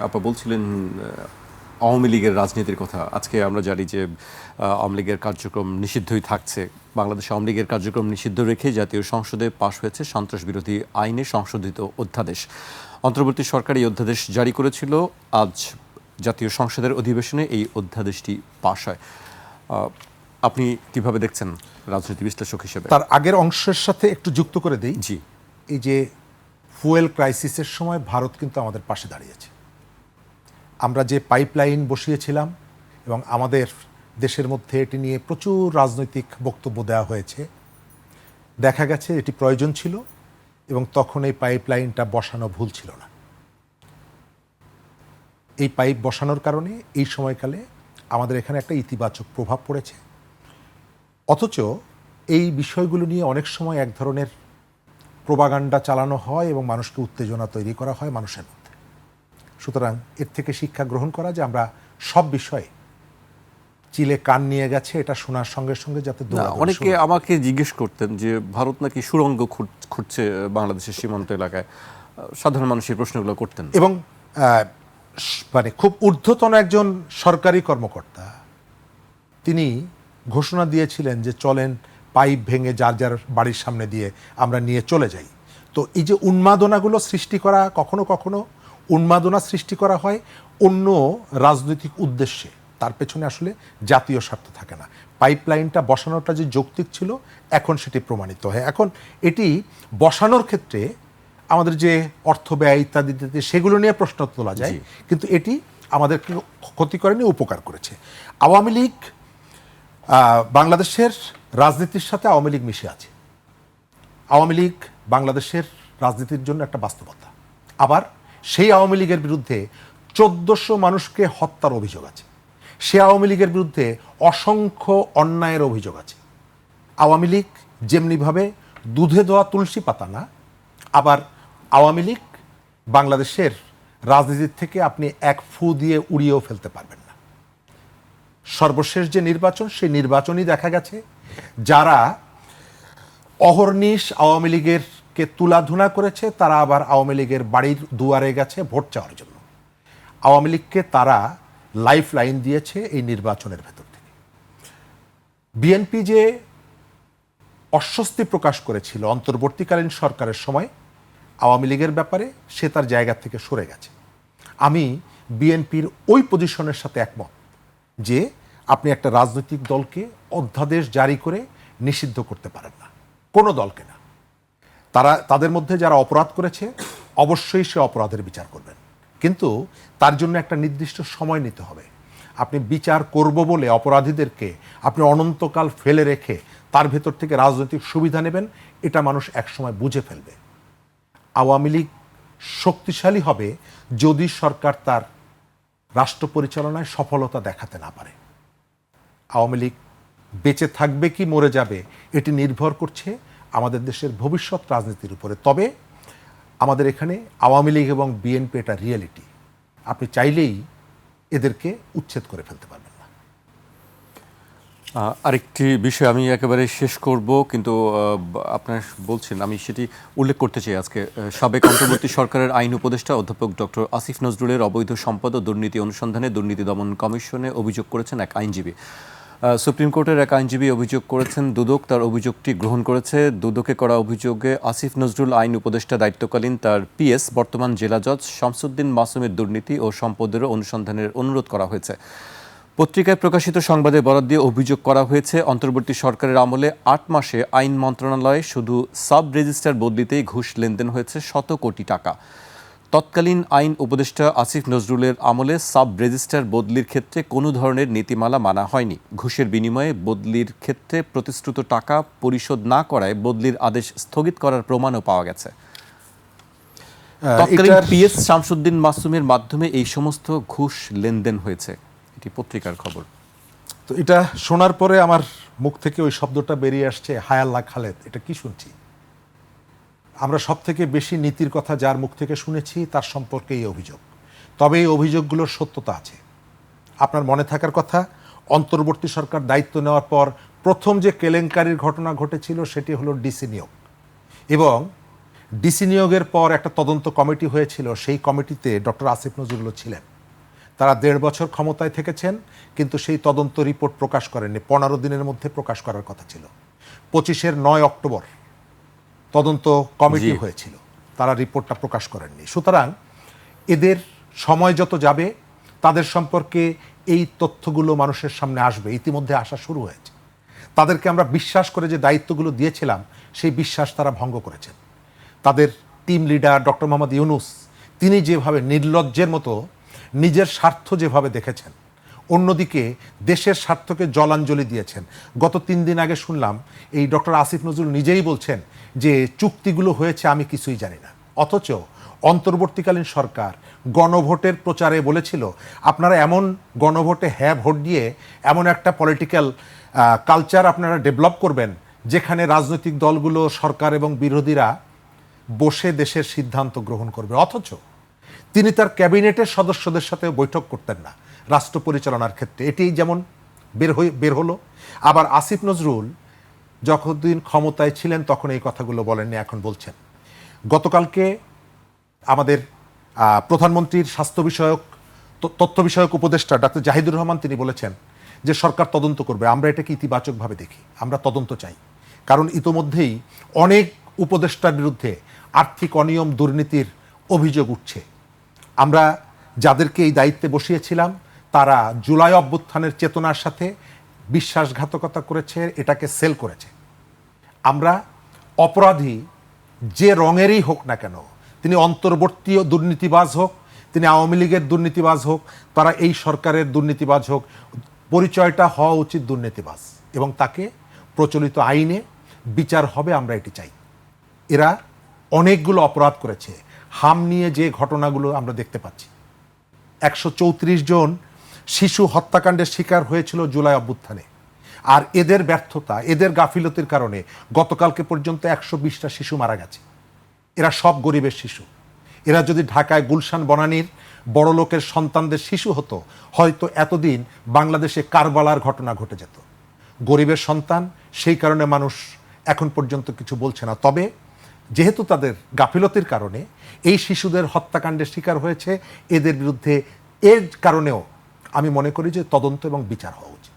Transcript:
আপা বলছিলেন আওয়ামী লীগের রাজনীতির কথা। আজকে আমরা জানি যে আওয়ামী লীগের কার্যক্রম নিষিদ্ধই থাকছে। বাংলাদেশে আওয়ামী লীগের কার্যক্রম নিষিদ্ধ রেখে জাতীয় সংসদে পাশ হয়েছে সন্ত্রাস বিরোধী আইনে সংশোধিত অধ্যাদেশ। অন্তর্বর্তী সরকার এই অধ্যাদেশ জারি করেছিল। আজ জাতীয় সংসদের অধিবেশনে এই অধ্যাদেশটি পাশ হয়। আপনি কিভাবে দেখছেন রাজনীতি বিশ্লেষক হিসেবে? তার আগের অংশের সাথে একটু যুক্ত করে দেই। জি, এই যে ফুয়েল ক্রাইসিসের সময় ভারত কিন্তু আমাদের পাশে দাঁড়িয়েছে। আমরা যে পাইপলাইন বসিয়েছিলাম এবং আমাদের দেশের মধ্যে এটি নিয়ে প্রচুর রাজনৈতিক বক্তব্য দেওয়া হয়েছে, দেখা গেছে এটি প্রয়োজন ছিল এবং তখন এই পাইপলাইনটা বসানো ভুল ছিল না। এই পাইপ বসানোর কারণে এই সময়কালে আমাদের এখানে একটা ইতিবাচক প্রভাব পড়েছে। অথচ এই বিষয়গুলো নিয়ে অনেক সময় এক ধরনের প্রোপাগান্ডা চালানো হয় এবং মানুষকে উত্তেজনা তৈরি করা হয় মানুষের মধ্যে। সুতরাং এর থেকে শিক্ষা গ্রহণ করা যে আমরা সব বিষয়ে চিলে কান নিয়ে গেছে এটা শোনার সঙ্গে সঙ্গে যাতে অনেকে আমাকে জিজ্ঞেস করতেন যে ভারত নাকি সুড়ঙ্গ খুঁড়ছে বাংলাদেশের সীমান্ত এলাকায়। সাধারণ মানুষের প্রশ্নগুলো করতেন এবং মানে খুব ঊর্ধ্বতন একজন সরকারি কর্মকর্তা তিনি ঘোষণা দিয়েছিলেন যে চলেন পাইপ ভেঙে যার যার বাড়ির সামনে দিয়ে আমরা নিয়ে চলে যাই। তো এই যে উন্মাদনাগুলো সৃষ্টি করা, কখনো কখনো উন্মাদনা সৃষ্টি করা হয় অন্য রাজনৈতিক উদ্দেশ্যে, তার পেছনে আসলে জাতীয় স্বার্থ থাকে না। পাইপলাইনটা বসানোটা যে যৌক্তিক ছিল এখন সেটি প্রমাণিত হয়। এখন এটি বসানোর ক্ষেত্রে আমাদের যে অর্থ ব্যয় ইত্যাদি সেগুলো নিয়ে প্রশ্ন তোলা যায়, কিন্তু এটি আমাদেরকে ক্ষতি করেনি, উপকার করেছে। আওয়ামী লীগ বাংলাদেশের রাজনীতির সাথে আওয়ামী লীগ মিশে আছে। আওয়ামী লীগ বাংলাদেশের রাজনীতির জন্য একটা বাস্তবতা। আবার সেই আওয়ামী লীগের বিরুদ্ধে 1400 মানুষকে হত্যার অভিযোগ আছে। সে আওয়ামী লীগের বিরুদ্ধে অসংখ্য অন্যায়ের অভিযোগ আছে। আওয়ামী লীগ যেমনিভাবে দুধে দেওয়া তুলসী পাতা না, আবার আওয়ামী লীগ বাংলাদেশের রাজনীতির থেকে আপনি এক ফু দিয়ে উড়িয়েও ফেলতে পারবেন না। সর্বশেষ যে নির্বাচন, সেই নির্বাচনই দেখা গেছে যারা অহর্নিশ আওয়ামী লীগেরকে তুলাধুনা করেছে তারা আবার আওয়ামী লীগের বাড়ির দুয়ারে গেছে ভোট চাওয়ার জন্য। আওয়ামী লীগকে তারা লাইফ লাইন দিয়েছে এই নির্বাচনের ভেতর থেকে। বিএনপি যে অস্বস্তি প্রকাশ করেছিল অন্তর্বর্তীকালীন সরকারের সময় আওয়ামী লীগের ব্যাপারে, সে তার জায়গা থেকে সরে গেছে। আমি বিএনপির ওই পজিশনের সাথে একমত যে আপনি একটা রাজনৈতিক দলকে অধ্যাদেশ জারি করে নিষিদ্ধ করতে পারেন না, কোনো দলকে না। তাদের মধ্যে যারা অপরাধ করেছে অবশ্যই সে অপরাধের বিচার করবেন, কিন্তু তার জন্য একটা নির্দিষ্ট সময় নিতে হবে। আপনি বিচার করব বলে অপরাধীদেরকে আপনি অনন্তকাল ফেলে রেখে তার ভেতর থেকে রাজনৈতিক সুবিধা নেবেন, এটা মানুষ একসময় বুঝে ফেলবে। আওয়ামী লীগ শক্তিশালী হবে যদি সরকার তার রাষ্ট্র পরিচালনায় সফলতা দেখাতে না পারে। আওয়ামী লীগ বেঁচে থাকবে কি মরে যাবে এটি নির্ভর করছে আমাদের দেশের ভবিষ্যৎ রাজনীতির উপরে। তবে আমাদের এখানে আওয়ামী লীগ এবং বিএনপি এটা রিয়েলিটি, আপনি চাইলেই এদেরকে উচ্ছেদ করে ফেলতে পারবেন না। আরেকটি বিষয় আমি একেবারে শেষ করব, কিন্তু আপনার বলছেন আমি সেটি উল্লেখ করতে চাই। আজকে সাবেক অন্তর্বর্তী সরকারের আইন উপদেষ্টা অধ্যাপক ডক্টর আসিফ নজরুলের অবৈধ সম্পদ ও দুর্নীতি অনুসন্ধানে দুর্নীতি দমন কমিশনে অভিযোগ করেছেন এক আইনজীবী। সুপ্রিম কোর্টের এক আইনজীবী অভিযোগ করেছেন দুদক তার অভিযোগটি গ্রহণ করেছে। দুদকে করা অভিযোগে আসিফ নজরুল আইন উপদেষ্টা দায়িত্বকালীন তার পিএস বর্তমান জেলা জজ শামসুদ্দিন মাসুমের দুর্নীতি ও সম্পদেরও অনুসন্ধানের অনুরোধ করা হয়েছে। পত্রিকায় প্রকাশিত সংবাদে বরাত দিয়ে অভিযোগ করা হয়েছে অন্তর্বর্তী সরকারের আমলে 8 মাসে আইন মন্ত্রণালয়ে শুধু সাব রেজিস্ট্রার বদলিতেই ঘুষ লেনদেন হয়েছে 100 কোটি টাকা। তৎকালীন আইন উপদেষ্টা আসিফ নজরুলের আমলে সাব রেজিস্ট্রার বদলির ক্ষেত্রে কোনো ধরনের নীতিমালা মানা হয়নি। ঘুষের বিনিময়ে বদলির ক্ষেত্রে প্রতিশ্রুত টাকা পরিশোধ না করায় বদলির আদেশ স্থগিত করার প্রমাণও পাওয়া গেছে। তৎকালীন পিএস শামসুদ্দিন মাসুমের মাধ্যমে এই সমস্ত ঘুষ লেনদেন হয়েছে, এটি পত্রিকার খবর। তো এটা শোনার পরে আমার মুখ থেকে ওই শব্দটা বেরিয়ে আসছে, হায়াল্লা খালেদ। এটা কি শুনছি? আমরা সব থেকে বেশি নীতির কথা যার মুখ থেকে শুনেছি তার সম্পর্কে এই অভিযোগ। তবে এই অভিযোগগুলোর সত্যতা আছে। আপনার মনে থাকার কথা, অন্তর্বর্তী সরকার দায়িত্ব নেওয়ার পর প্রথম যে কেলেঙ্কারির ঘটনা ঘটেছিল সেটি হলো ডিসি নিয়োগ, এবং ডিসি নিয়োগের পর একটা তদন্ত কমিটি হয়েছিল, সেই কমিটিতে ডক্টর আসিফ নজরুলও ছিলেন। তারা 1.5 বছর ক্ষমতায় থেকেছেন, কিন্তু সেই তদন্ত রিপোর্ট প্রকাশ করেননি। 15 দিনের মধ্যে প্রকাশ করার কথা ছিল। 25-এর 9 অক্টোবর তদন্ত কমিটি হয়েছিল, তারা রিপোর্টটা প্রকাশ করেননি। সুতরাং এদের সময় যত যাবে তাদের সম্পর্কে এই তথ্যগুলো মানুষের সামনে আসবে, ইতিমধ্যে আসা শুরু হয়েছে। তাদেরকে আমরা বিশ্বাস করে যে দায়িত্বগুলো দিয়েছিলাম, সেই বিশ্বাস তারা ভঙ্গ করেছেন। তাদের team leader doctor Mohammad Yunus, তিনি যেভাবে নির্লজ্জের মতো নিজের স্বার্থ যেভাবে দেখেছেন, অন্যদিকে দেশের স্বার্থকে জলাঞ্জলি দিয়েছেন। গত 3 দিন আগে শুনলাম এই ডক্টর আসিফ নজরুল নিজেই বলছেন যে চুক্তিগুলো হয়েছে আমি কিছুই জানি না। অথচ অন্তর্বর্তীকালীন সরকার গণভোটের প্রচারে বলেছিল আপনারা এমন গণভোটে হ্যাঁ ভোট দিয়ে এমন একটা পলিটিক্যাল কালচার আপনারা ডেভেলপ করবেন যেখানে রাজনৈতিক দলগুলো, সরকার এবং বিরোধীরা বসে দেশের সিদ্ধান্ত গ্রহণ করবে। অথচ তিনি তার ক্যাবিনেটের সদস্যদের সাথে বৈঠক করতেন না রাষ্ট্র পরিচালনার ক্ষেত্রে। এটি যেমন বের হলো। আবার আসিফ নজরুল যতদিন ক্ষমতায় ছিলেন তখন এই কথাগুলো বলেননি, এখন বলছেন। গতকালকে আমাদের প্রধানমন্ত্রীর স্বাস্থ্য বিষয়ক তথ্য বিষয়ক উপদেষ্টা ডাক্তার জাহিদুর রহমান তিনি বলেছেন যে সরকার তদন্ত করবে। আমরা এটাকে ইতিবাচকভাবে দেখি, আমরা তদন্ত চাই। কারণ ইতোমধ্যেই অনেক উপদেষ্টার বিরুদ্ধে আর্থিক অনিয়ম, দুর্নীতির অভিযোগ উঠছে। আমরা যাদেরকে এই দায়িত্বে বসিয়েছিলাম তারা জুলাই অভ্যুত্থানের চেতনার সাথে বিশ্বাসঘাতকতা করেছে, এটাকে সেল করেছে। আমরা অপরাধী যে রঙেরই হোক না কেন, তিনি অন্তর্বর্তীয় দুর্নীতিবাজ হোক, তিনি আওয়ামী লীগের দুর্নীতিবাজ হোক, তারা এই সরকারের দুর্নীতিবাজ হোক, পরিচয়টা হওয়া উচিত দুর্নীতিবাজ, এবং তাকে প্রচলিত আইনে বিচার হবে, আমরা এটি চাই। এরা অনেকগুলো অপরাধ করেছে। হাম নিয়ে যে ঘটনাগুলো আমরা দেখতে পাচ্ছি, 134 জন শিশু হত্যাকাণ্ডের শিকার হয়েছিল জুলাই অভ্যুত্থানে। আর এদের ব্যর্থতা, এদের গাফিলতির কারণে গতকালকে পর্যন্ত 120টা শিশু মারা গেছে। এরা সব গরিবের শিশু। এরা যদি ঢাকায় গুলশান বনানীর বড় লোকের সন্তানদের শিশু হতো, হয়তো এতদিন বাংলাদেশে কারবালার ঘটনা ঘটে যেত। গরিবের সন্তান, সেই কারণে মানুষ এখন পর্যন্ত কিছু বলছে না। তবে যেহেতু তাদের গাফিলতির কারণে এই শিশুদের হত্যাকাণ্ডের শিকার হয়েছে, এদের বিরুদ্ধে এর কারণেও আমি মনে করি যে তদন্ত এবং বিচার হওয়া উচিত।